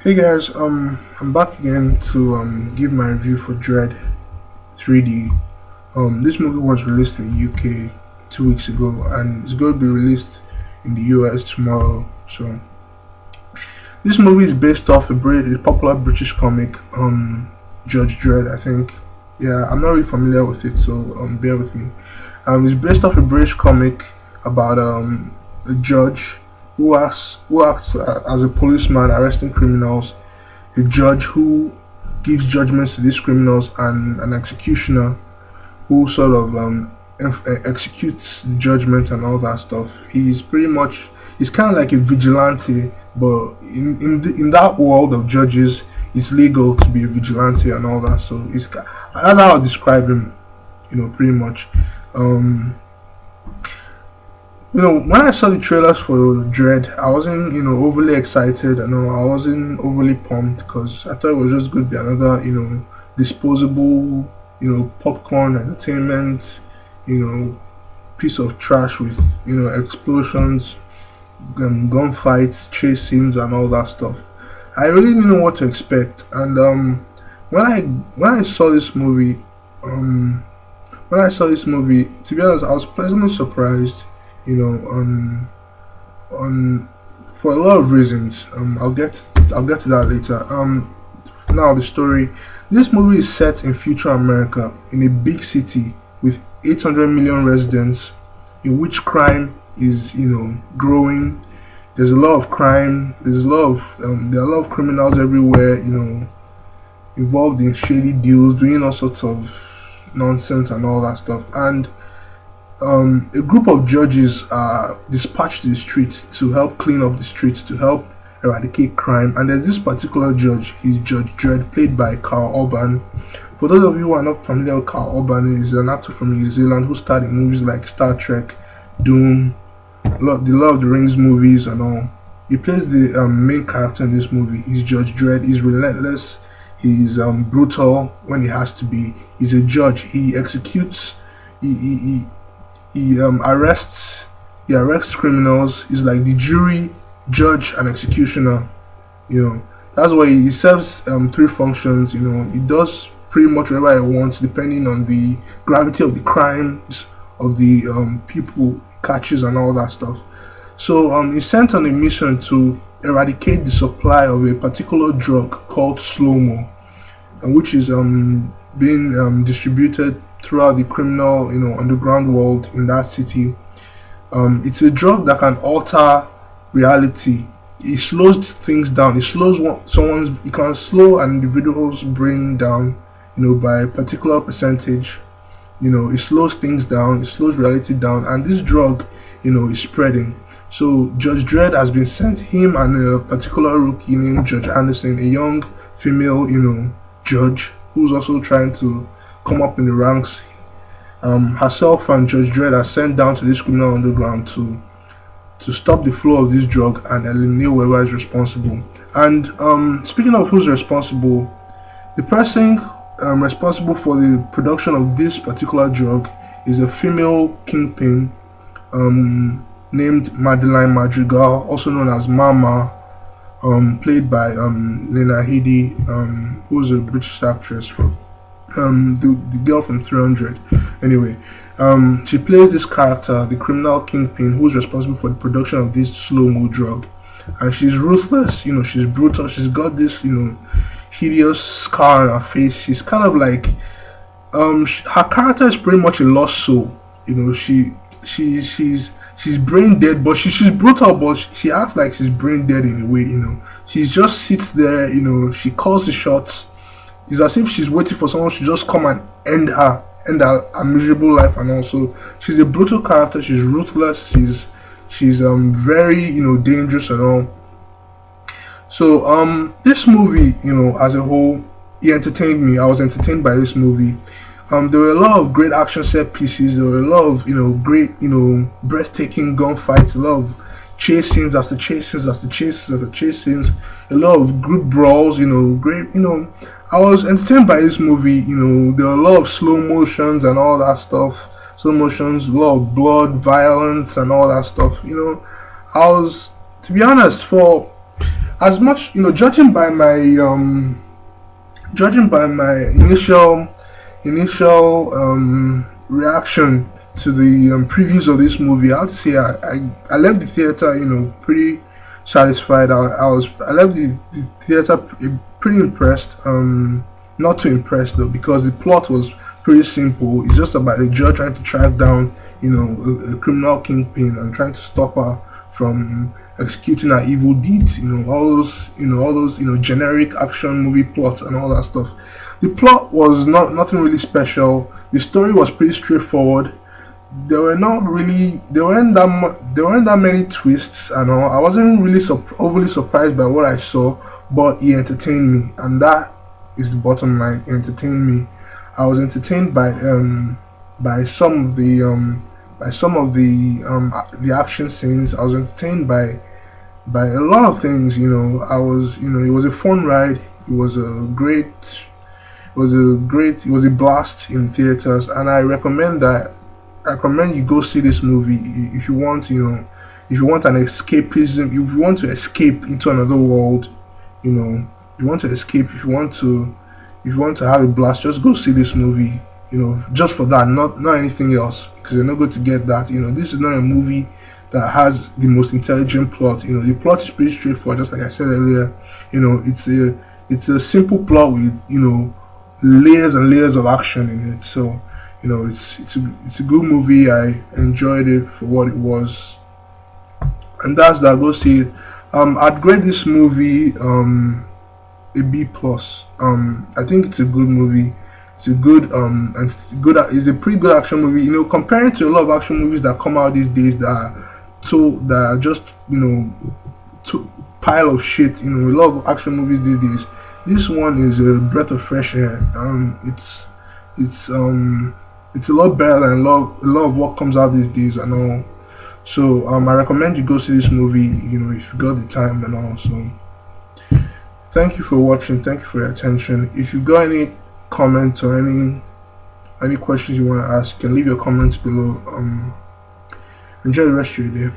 Hey guys, I'm back again to give my review for Dread 3D. This movie was released in the UK 2 weeks ago, and it's going to be released in the US tomorrow. So this movie is based off a popular British comic, Judge Dredd. I think. Yeah, I'm not really familiar with it, so bear with me. It's based off a British comic about a judge who acts as a policeman arresting criminals, a judge who gives judgments to these criminals, and an executioner who sort of executes the judgment and all that stuff. He's kind of like a vigilante, but in that world of judges, it's legal to be a vigilante and all that. So that's how I describe him, pretty much. Um, when I saw the trailers for Dread, I wasn't, overly excited. I wasn't overly pumped because I thought it was just going to be another, disposable, popcorn entertainment, you know, piece of trash with, explosions, gunfights, chase scenes, and all that stuff. I really didn't know what to expect, and when I saw this movie, um, to be honest, I was pleasantly surprised you know, on for a lot of reasons. I'll get to that later. Now the story. This movie is set in future America in a big city with 800 million residents, in which crime is growing. There's a lot of crime. There are a lot of criminals everywhere. Involved in shady deals, doing all sorts of nonsense and all that stuff. And a group of judges are dispatched to the streets to help clean up the streets, to help eradicate crime. And there's this particular judge, he's Judge Dredd, played by Carl Urban. For those of you who are not familiar with Carl Urban, he's an actor from New Zealand who starred in movies like Star Trek, Doom, the Lord of the Rings movies, and all. He plays the main character in this movie. He's Judge Dredd. He's relentless. He's brutal when he has to be. He's a judge. He executes. He arrests criminals. He's like the jury, judge, and executioner. That's why he serves three functions. He does pretty much whatever he wants, depending on the gravity of the crimes of the people he catches and all that stuff. So he's sent on a mission to eradicate the supply of a particular drug called slow-mo, and which is being distributed throughout the criminal, underground world in that city. It's a drug that can alter reality. It slows things down. It can slow an individual's brain down, by a particular percentage. It slows things down. It slows reality down, and this drug, is spreading. So Judge Dredd has been sent, him and a particular rookie named Judge Anderson, a young female, judge who's also trying to come up in the ranks. Herself and Judge Dredd are sent down to this criminal underground to stop the flow of this drug and eliminate whoever is responsible. And speaking of who's responsible, the person responsible for the production of this particular drug is a female kingpin named Madeline Madrigal, also known as Mama, played by Lena Headey, who's a British actress for the girl from 300. Anyway, she plays this character, the criminal kingpin, who's responsible for the production of this slow-mo drug. And she's ruthless, she's brutal. She's got this, hideous scar on her face. She's kind of like, her character is pretty much a lost soul. She's brain dead, but she's brutal, but she acts like she's brain dead in a way. She just sits there. She calls the shots. It's as if she's waiting for someone to just come and end her miserable life. And also, she's a brutal character. She's ruthless. She's very dangerous and all. So this movie, as a whole, it entertained me. I was entertained by this movie. There were a lot of great action set pieces. There were a lot of great breathtaking gunfights. A lot of chase scenes after chase scenes after chase scenes after chase scenes. A lot of group brawls. Great. I was entertained by this movie. There were a lot of slow motions and all that stuff. Slow motions, a lot of blood, violence, and all that stuff. I was, to be honest, as much, judging by my initial reaction to the previews of this movie, I'd say I left the theater, pretty satisfied. I left the theater pretty impressed. Not too impressed though, because the plot was pretty simple. It's just about a judge trying to track down, a criminal kingpin and trying to stop her from executing her evil deeds. All those generic action movie plots and all that stuff. The plot was nothing really special. The story was pretty straightforward. There weren't that many twists and all. I wasn't really overly surprised by what I saw, but it entertained me, and that is the bottom line. It entertained me. I was entertained by some of the action scenes. I was entertained by a lot of things. It was a fun ride. It was a blast in theaters, and I recommend you go see this movie if you want, if you want an escapism, if you want to escape into another world, you want to escape, if you want to have a blast, just go see this movie, just for that, not anything else, because you're not going to get that. This is not a movie that has the most intelligent plot. The plot is pretty straightforward, just like I said earlier. It's a simple plot with, layers and layers of action in it. So, it's a good movie. I enjoyed it for what it was, and that's that. Go see it. I'd grade this movie a B plus. I think it's a good movie. It's a good and it's a pretty good action movie. Comparing to a lot of action movies that come out these days that are just pile of shit. A lot of action movies these days. This one is a breath of fresh air. It's a lot better than a lot of what comes out these days and all. So I recommend you go see this movie, if you got the time and all. So thank you for watching. Thank you for your attention. If you got any comments or any questions you want to ask, you can leave your comments below. Enjoy the rest of your day.